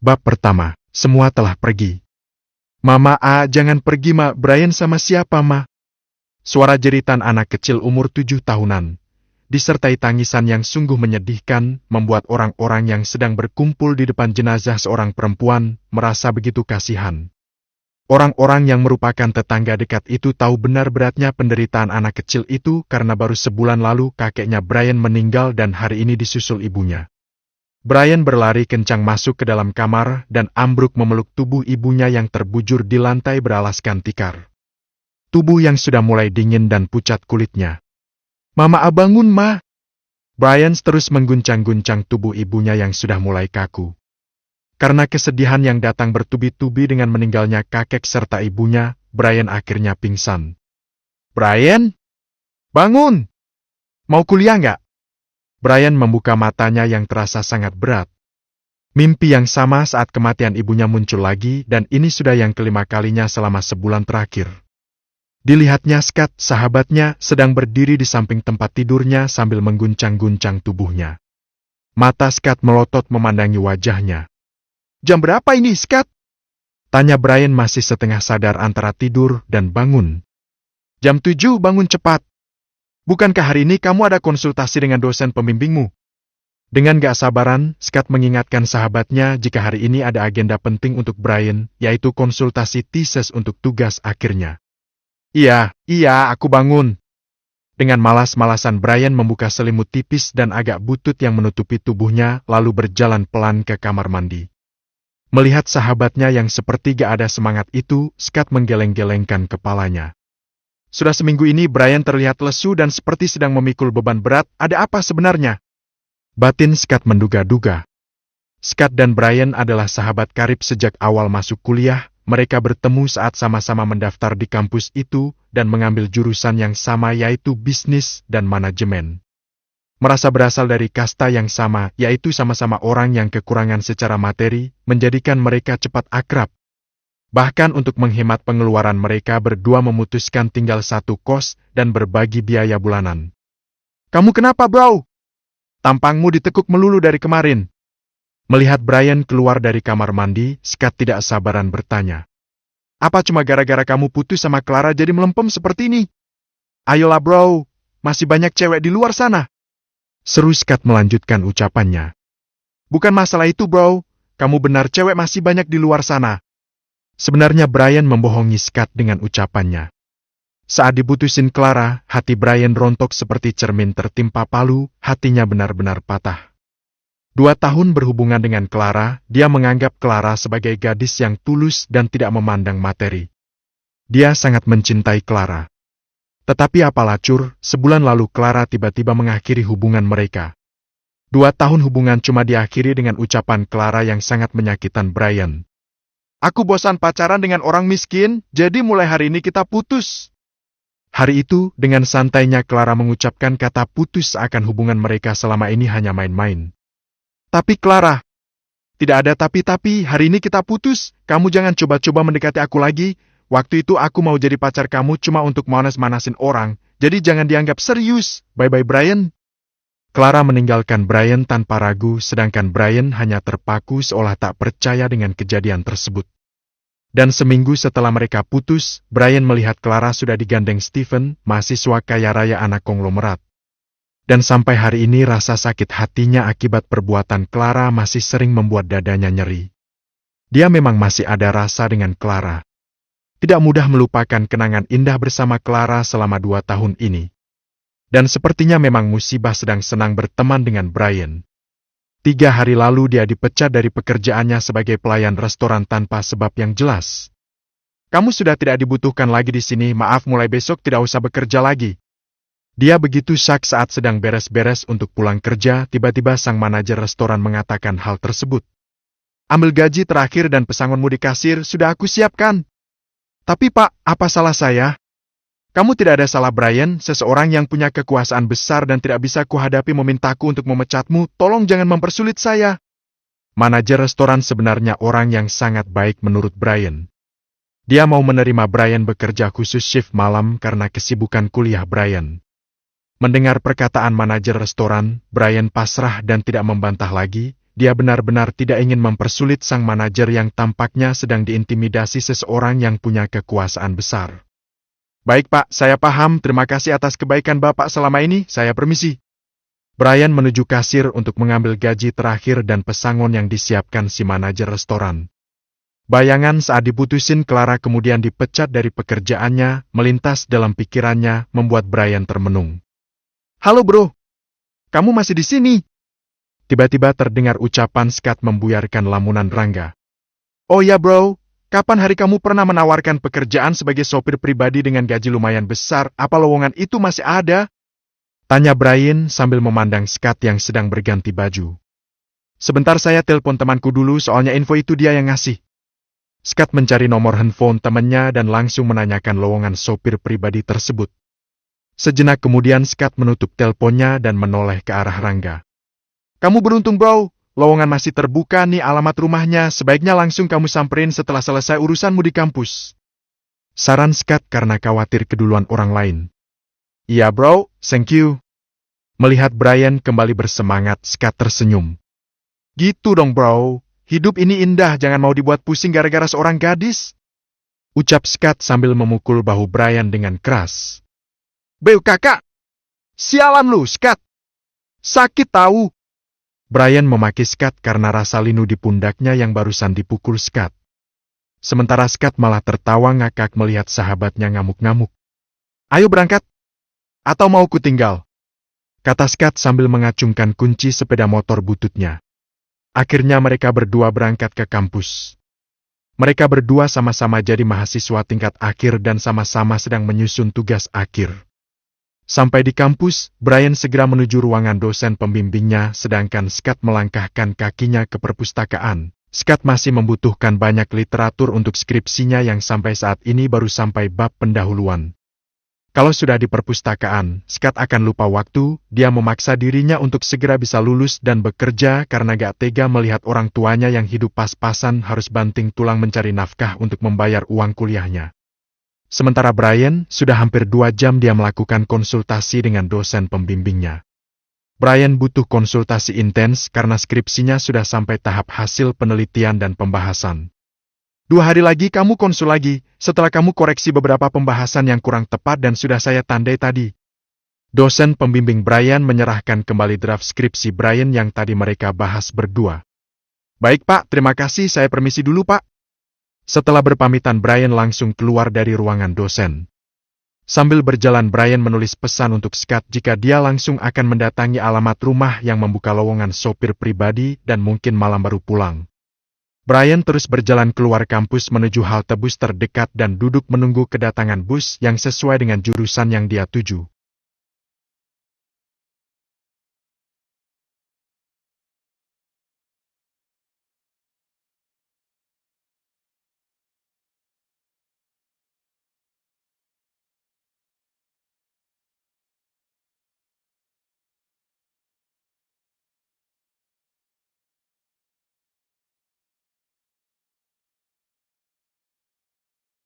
Bab pertama, semua telah pergi. Mama, jangan pergi, Ma. Brian sama siapa, Ma? Suara jeritan anak kecil umur 7 tahunan, disertai tangisan yang sungguh menyedihkan, membuat orang-orang yang sedang berkumpul di depan jenazah seorang perempuan merasa begitu kasihan. Orang-orang yang merupakan tetangga dekat itu tahu benar beratnya penderitaan anak kecil itu karena baru sebulan lalu kakeknya Brian meninggal dan hari ini disusul ibunya. Brian berlari kencang masuk ke dalam kamar dan ambruk memeluk tubuh ibunya yang terbujur di lantai beralaskan tikar. Tubuh yang sudah mulai dingin dan pucat kulitnya. "Mama, bangun, Ma!" Brian terus mengguncang-guncang tubuh ibunya yang sudah mulai kaku. Karena kesedihan yang datang bertubi-tubi dengan meninggalnya kakek serta ibunya, Brian akhirnya pingsan. "Brian? Bangun! Mau kuliah nggak?" Brian membuka matanya yang terasa sangat berat. Mimpi yang sama saat kematian ibunya muncul lagi dan ini sudah yang kelima kalinya selama sebulan terakhir. Dilihatnya Scott, sahabatnya, sedang berdiri di samping tempat tidurnya sambil mengguncang-guncang tubuhnya. Mata Scott melotot memandangi wajahnya. "Jam berapa ini, Scott?" Tanya Brian masih setengah sadar antara tidur dan bangun. "Jam 7, bangun cepat. Bukankah hari ini kamu ada konsultasi dengan dosen pembimbingmu?" Dengan gak sabaran, Scott mengingatkan sahabatnya jika hari ini ada agenda penting untuk Brian, yaitu konsultasi tesis untuk tugas akhirnya. Iya, aku bangun." Dengan malas-malasan Brian membuka selimut tipis dan agak butut yang menutupi tubuhnya lalu berjalan pelan ke kamar mandi. Melihat sahabatnya yang seperti gak ada semangat itu, Scott menggeleng-gelengkan kepalanya. Sudah seminggu ini Brian terlihat lesu dan seperti sedang memikul beban berat. Ada apa sebenarnya? Batin Scott menduga-duga. Scott dan Brian adalah sahabat karib sejak awal masuk kuliah. Mereka bertemu saat sama-sama mendaftar di kampus itu dan mengambil jurusan yang sama yaitu bisnis dan manajemen. Merasa berasal dari kasta yang sama, yaitu sama-sama orang yang kekurangan secara materi, menjadikan mereka cepat akrab. Bahkan untuk menghemat pengeluaran mereka berdua memutuskan tinggal satu kos dan berbagi biaya bulanan. "Kamu kenapa, bro? Tampangmu ditekuk melulu dari kemarin." Melihat Brian keluar dari kamar mandi, Scott tidak sabaran bertanya. "Apa cuma gara-gara kamu putus sama Clara jadi melempem seperti ini? Ayolah, bro, masih banyak cewek di luar sana." Seru Scott melanjutkan ucapannya. "Bukan masalah itu, bro. Kamu benar, cewek masih banyak di luar sana." Sebenarnya Brian membohongi Scott dengan ucapannya. Saat diputusin Clara, hati Brian rontok seperti cermin tertimpa palu, hatinya benar-benar patah. 2 tahun berhubungan dengan Clara, dia menganggap Clara sebagai gadis yang tulus dan tidak memandang materi. Dia sangat mencintai Clara. Tetapi apalah cur, sebulan lalu Clara tiba-tiba mengakhiri hubungan mereka. 2 tahun hubungan cuma diakhiri dengan ucapan Clara yang sangat menyakitkan Brian. "Aku bosan pacaran dengan orang miskin, jadi mulai hari ini kita putus." Hari itu, dengan santainya Clara mengucapkan kata putus akan hubungan mereka selama ini hanya main-main. "Tapi Clara, tidak ada tapi-tapi, hari ini kita putus, kamu jangan coba-coba mendekati aku lagi. Waktu itu aku mau jadi pacar kamu cuma untuk manas-manasin orang, jadi jangan dianggap serius. Bye-bye Brian." Clara meninggalkan Brian tanpa ragu, sedangkan Brian hanya terpaku seolah tak percaya dengan kejadian tersebut. Dan seminggu setelah mereka putus, Brian melihat Clara sudah digandeng Stephen, mahasiswa kaya raya anak konglomerat. Dan sampai hari ini rasa sakit hatinya akibat perbuatan Clara masih sering membuat dadanya nyeri. Dia memang masih ada rasa dengan Clara. Tidak mudah melupakan kenangan indah bersama Clara selama 2 tahun ini. Dan sepertinya memang musibah sedang senang berteman dengan Brian. 3 hari lalu dia dipecat dari pekerjaannya sebagai pelayan restoran tanpa sebab yang jelas. "Kamu sudah tidak dibutuhkan lagi di sini, maaf mulai besok tidak usah bekerja lagi." Dia begitu syok saat sedang beres-beres untuk pulang kerja, tiba-tiba sang manajer restoran mengatakan hal tersebut. "Ambil gaji terakhir dan pesangonmu di kasir, sudah aku siapkan." "Tapi Pak, apa salah saya?" "Kamu tidak ada salah Brian, seseorang yang punya kekuasaan besar dan tidak bisa kuhadapi memintaku untuk memecatmu, tolong jangan mempersulit saya." Manajer restoran sebenarnya orang yang sangat baik menurut Brian. Dia mau menerima Brian bekerja khusus shift malam karena kesibukan kuliah Brian. Mendengar perkataan manajer restoran, Brian pasrah dan tidak membantah lagi, dia benar-benar tidak ingin mempersulit sang manajer yang tampaknya sedang diintimidasi seseorang yang punya kekuasaan besar. Baik Pak, saya paham, terima kasih atas kebaikan Bapak selama ini, saya permisi. Brian menuju kasir untuk mengambil gaji terakhir dan pesangon yang disiapkan si manajer restoran. Bayangan saat diputusin Clara kemudian dipecat dari pekerjaannya melintas dalam pikirannya membuat Brian termenung. Halo bro, kamu masih di sini? Tiba-tiba terdengar ucapan Scott membuyarkan lamunan Rangga. Oh ya bro, kapan hari kamu pernah menawarkan pekerjaan sebagai sopir pribadi dengan gaji lumayan besar, apa lowongan itu masih ada? Tanya Brian sambil memandang Scott yang sedang berganti baju. Sebentar saya telepon temanku dulu soalnya info itu dia yang ngasih. Scott mencari nomor handphone temannya dan langsung menanyakan lowongan sopir pribadi tersebut. Sejenak kemudian Scott menutup teleponnya dan menoleh ke arah Rangga. Kamu beruntung bro, lowongan masih terbuka nih alamat rumahnya, sebaiknya langsung kamu samperin setelah selesai urusanmu di kampus. Saran Scott karena khawatir keduluan orang lain. Iya bro, thank you. Melihat Brian kembali bersemangat, Scott tersenyum. Gitu dong bro. Hidup ini indah, jangan mau dibuat pusing gara-gara seorang gadis. Ucap Scott sambil memukul bahu Brian dengan keras. Beu kakak! Sialan lu, Scott! Sakit tahu! Brian memaki Scott karena rasa linu di pundaknya yang barusan dipukul Scott. Sementara Scott malah tertawa ngakak melihat sahabatnya ngamuk-ngamuk. Ayo berangkat! Atau mau ku tinggal? Kata Scott sambil mengacungkan kunci sepeda motor bututnya. Akhirnya mereka berdua berangkat ke kampus. Mereka berdua sama-sama jadi mahasiswa tingkat akhir dan sama-sama sedang menyusun tugas akhir. Sampai di kampus, Brian segera menuju ruangan dosen pembimbingnya sedangkan Scott melangkahkan kakinya ke perpustakaan. Scott masih membutuhkan banyak literatur untuk skripsinya yang sampai saat ini baru sampai bab pendahuluan. Kalau sudah di perpustakaan, Scott akan lupa waktu, dia memaksa dirinya untuk segera bisa lulus dan bekerja karena gak tega melihat orang tuanya yang hidup pas-pasan harus banting tulang mencari nafkah untuk membayar uang kuliahnya. Sementara Brian, sudah hampir 2 jam dia melakukan konsultasi dengan dosen pembimbingnya. Brian butuh konsultasi intens karena skripsinya sudah sampai tahap hasil penelitian dan pembahasan. 2 hari lagi kamu konsul lagi, setelah kamu koreksi beberapa pembahasan yang kurang tepat dan sudah saya tandai tadi. Dosen pembimbing Brian menyerahkan kembali draft skripsi Brian yang tadi mereka bahas berdua. Baik Pak, terima kasih, saya permisi dulu Pak. Setelah berpamitan Brian langsung keluar dari ruangan dosen. Sambil berjalan Brian menulis pesan untuk Scott jika dia langsung akan mendatangi alamat rumah yang membuka lowongan sopir pribadi dan mungkin malam baru pulang. Brian terus berjalan keluar kampus menuju halte bus terdekat dan duduk menunggu kedatangan bus yang sesuai dengan jurusan yang dia tuju.